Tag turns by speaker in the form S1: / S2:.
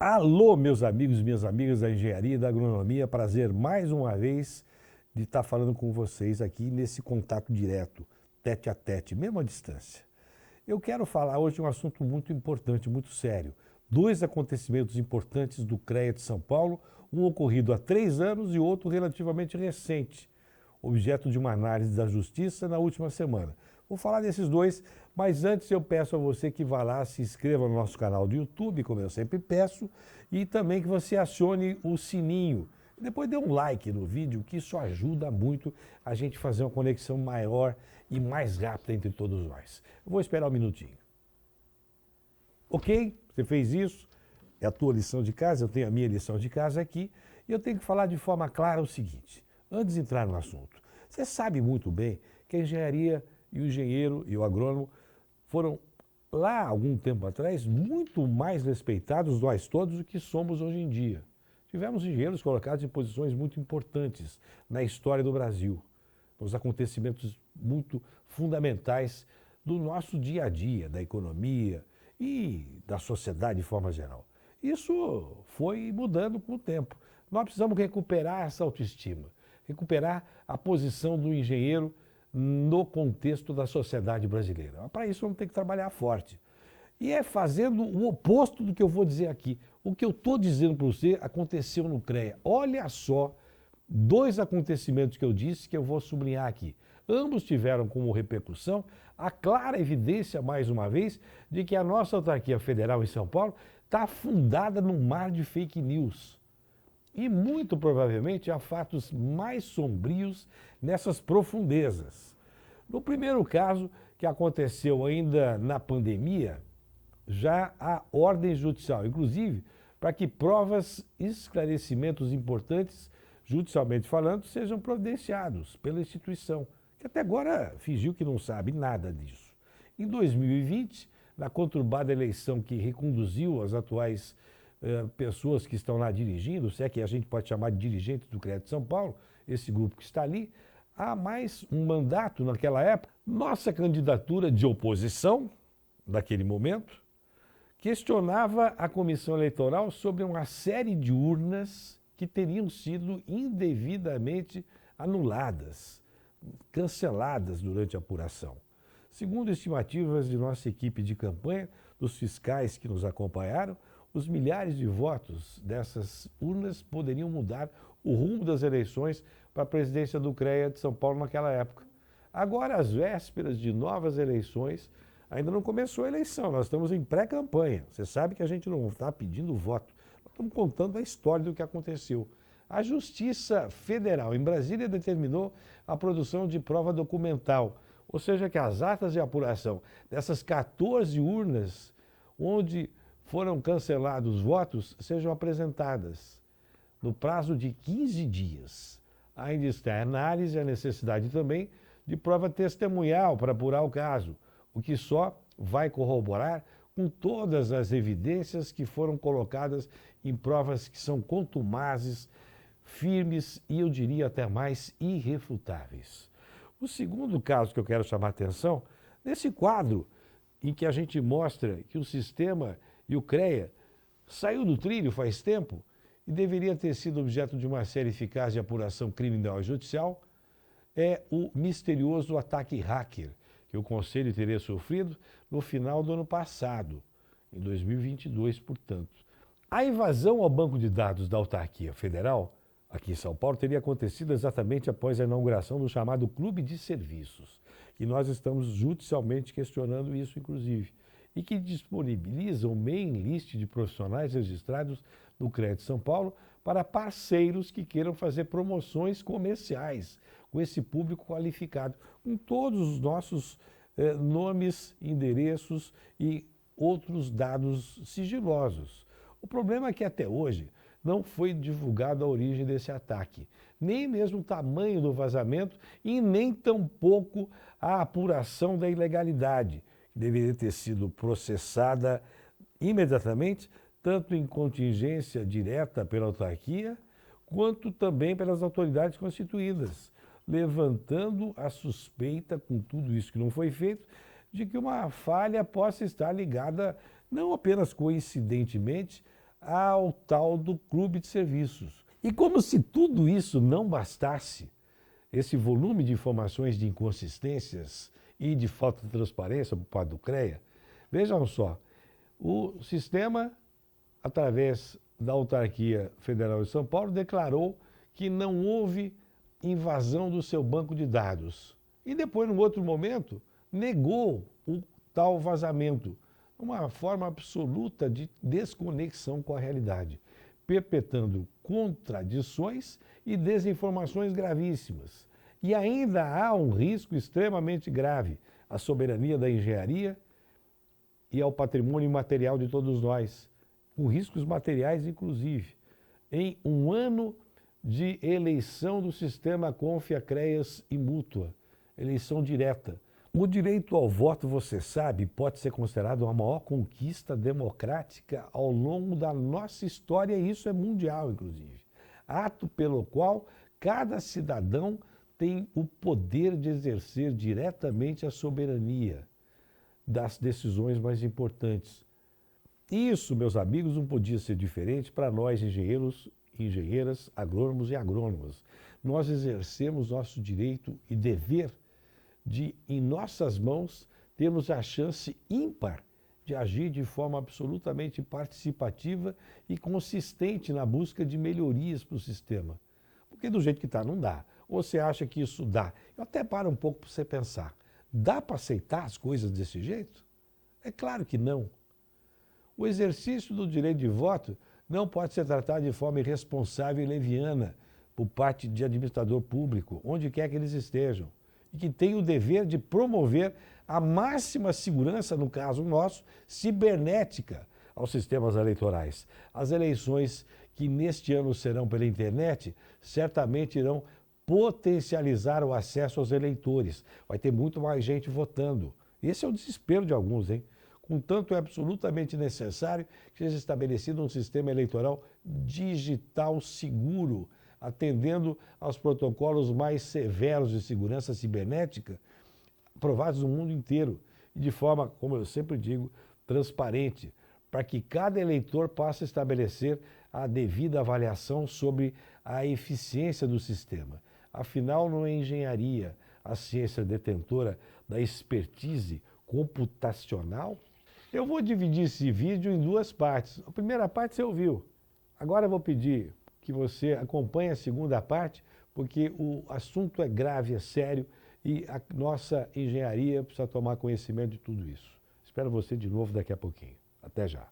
S1: Alô, meus amigos e minhas amigas da engenharia e da agronomia, prazer mais uma vez de estar falando com vocês aqui nesse contato direto, tete a tete, mesmo à distância. Eu quero falar hoje de um assunto muito importante, muito sério. Dois acontecimentos importantes do CREA de São Paulo, um ocorrido há 3 anos e outro relativamente recente, objeto de uma análise da Justiça na última semana. Vou falar desses dois, mas antes eu peço a você que vá lá, se inscreva no nosso canal do YouTube, como eu sempre peço, e também que você acione o sininho. Depois dê um like no vídeo, que isso ajuda muito a gente fazer uma conexão maior e mais rápida entre todos nós. Eu vou esperar um minutinho. Ok? Você fez isso? É a tua lição de casa, eu tenho a minha lição de casa aqui, e eu tenho que falar de forma clara o seguinte, antes de entrar no assunto. Você sabe muito bem que a engenharia e o engenheiro e o agrônomo foram, lá algum tempo atrás, muito mais respeitados nós todos do que somos hoje em dia. Tivemos engenheiros colocados em posições muito importantes na história do Brasil, nos acontecimentos muito fundamentais do nosso dia a dia, da economia e da sociedade de forma geral. Isso foi mudando com o tempo. Nós precisamos recuperar essa autoestima, recuperar a posição do engenheiro no contexto da sociedade brasileira. Para isso, vamos ter que trabalhar forte. E é fazendo o oposto do que eu vou dizer aqui. O que eu estou dizendo para você aconteceu no CREA. Olha só, dois acontecimentos que eu disse que eu vou sublinhar aqui. Ambos tiveram como repercussão a clara evidência, mais uma vez, de que a nossa autarquia federal em São Paulo está afundada num mar de fake news. E muito provavelmente há fatos mais sombrios nessas profundezas. No primeiro caso, que aconteceu ainda na pandemia, já há ordem judicial, inclusive para que provas e esclarecimentos importantes, judicialmente falando, sejam providenciados pela instituição, que até agora fingiu que não sabe nada disso. Em 2020, na conturbada eleição que reconduziu as atuais pessoas que estão lá dirigindo, se é que a gente pode chamar de dirigentes do CREA de São Paulo, esse grupo que está ali, há mais um mandato naquela época. Nossa candidatura de oposição, naquele momento, questionava a comissão eleitoral sobre uma série de urnas que teriam sido indevidamente anuladas, canceladas durante a apuração. Segundo estimativas de nossa equipe de campanha, dos fiscais que nos acompanharam, os milhares de votos dessas urnas poderiam mudar o rumo das eleições para a presidência do CREA de São Paulo naquela época. Agora, às vésperas de novas eleições, ainda não começou a eleição, nós estamos em pré-campanha. Você sabe que a gente não está pedindo voto, nós estamos contando a história do que aconteceu. A Justiça Federal em Brasília determinou a produção de prova documental, ou seja, que as atas de apuração dessas 14 urnas, onde foram cancelados votos, sejam apresentadas no prazo de 15 dias. Ainda está em análise a necessidade também de prova testemunhal para apurar o caso, o que só vai corroborar com todas as evidências que foram colocadas em provas que são contumazes, firmes e, eu diria até mais, irrefutáveis. O segundo caso que eu quero chamar a atenção, nesse quadro em que a gente mostra que o sistema e o CREA saiu do trilho faz tempo e deveria ter sido objeto de uma série eficaz de apuração criminal e judicial, é o misterioso ataque hacker que o Conselho teria sofrido no final do ano passado, em 2022, portanto. A invasão ao banco de dados da autarquia federal, aqui em São Paulo, teria acontecido exatamente após a inauguração do chamado Clube de Serviços, que nós estamos judicialmente questionando isso, inclusive, e que disponibiliza um mailing list de profissionais registrados no CREA de São Paulo para parceiros que queiram fazer promoções comerciais com esse público qualificado, com todos os nossos nomes, endereços e outros dados sigilosos. O problema é que até hoje não foi divulgada a origem desse ataque, nem mesmo o tamanho do vazamento e nem tampouco a apuração da ilegalidade, que deveria ter sido processada imediatamente, tanto em contingência direta pela autarquia, quanto também pelas autoridades constituídas, levantando a suspeita, com tudo isso que não foi feito, de que uma falha possa estar ligada, não apenas coincidentemente, ao tal do clube de serviços. E como se tudo isso não bastasse, esse volume de informações de inconsistências e de falta de transparência por parte do CREA, vejam só, o sistema, através da Autarquia Federal de São Paulo, declarou que não houve invasão do seu banco de dados. E depois, num outro momento, negou o tal vazamento. Uma forma absoluta de desconexão com a realidade, perpetrando contradições e desinformações gravíssimas. E ainda há um risco extremamente grave à soberania da engenharia e ao patrimônio imaterial de todos nós, com riscos materiais inclusive. Em um ano de eleição do sistema Confia, CREAS e Mútua, eleição direta. O direito ao voto, você sabe, pode ser considerado a maior conquista democrática ao longo da nossa história, e isso é mundial, inclusive. Ato pelo qual cada cidadão tem o poder de exercer diretamente a soberania das decisões mais importantes. Isso, meus amigos, não podia ser diferente para nós, engenheiros, engenheiras, agrônomos e agrônomas. Nós exercemos nosso direito e dever de, em nossas mãos, termos a chance ímpar de agir de forma absolutamente participativa e consistente na busca de melhorias para o sistema. Porque do jeito que está, não dá. Ou você acha que isso dá? Eu até paro um pouco para você pensar. Dá para aceitar as coisas desse jeito? É claro que não. O exercício do direito de voto não pode ser tratado de forma irresponsável e leviana por parte de administrador público, onde quer que eles estejam, e que tem o dever de promover a máxima segurança, no caso nosso, cibernética aos sistemas eleitorais. As eleições que neste ano serão pela internet certamente irão potencializar o acesso aos eleitores. Vai ter muito mais gente votando. Esse é o desespero de alguns, hein? Contanto, é absolutamente necessário que seja estabelecido um sistema eleitoral digital seguro, atendendo aos protocolos mais severos de segurança cibernética, aprovados no mundo inteiro, e de forma, como eu sempre digo, transparente, para que cada eleitor possa estabelecer a devida avaliação sobre a eficiência do sistema. Afinal, não é engenharia a ciência detentora da expertise computacional? Eu vou dividir esse vídeo em duas partes. A primeira parte você ouviu. Agora eu vou pedir que você acompanhe a segunda parte, porque o assunto é grave, é sério, e a nossa engenharia precisa tomar conhecimento de tudo isso. Espero você de novo daqui a pouquinho. Até já.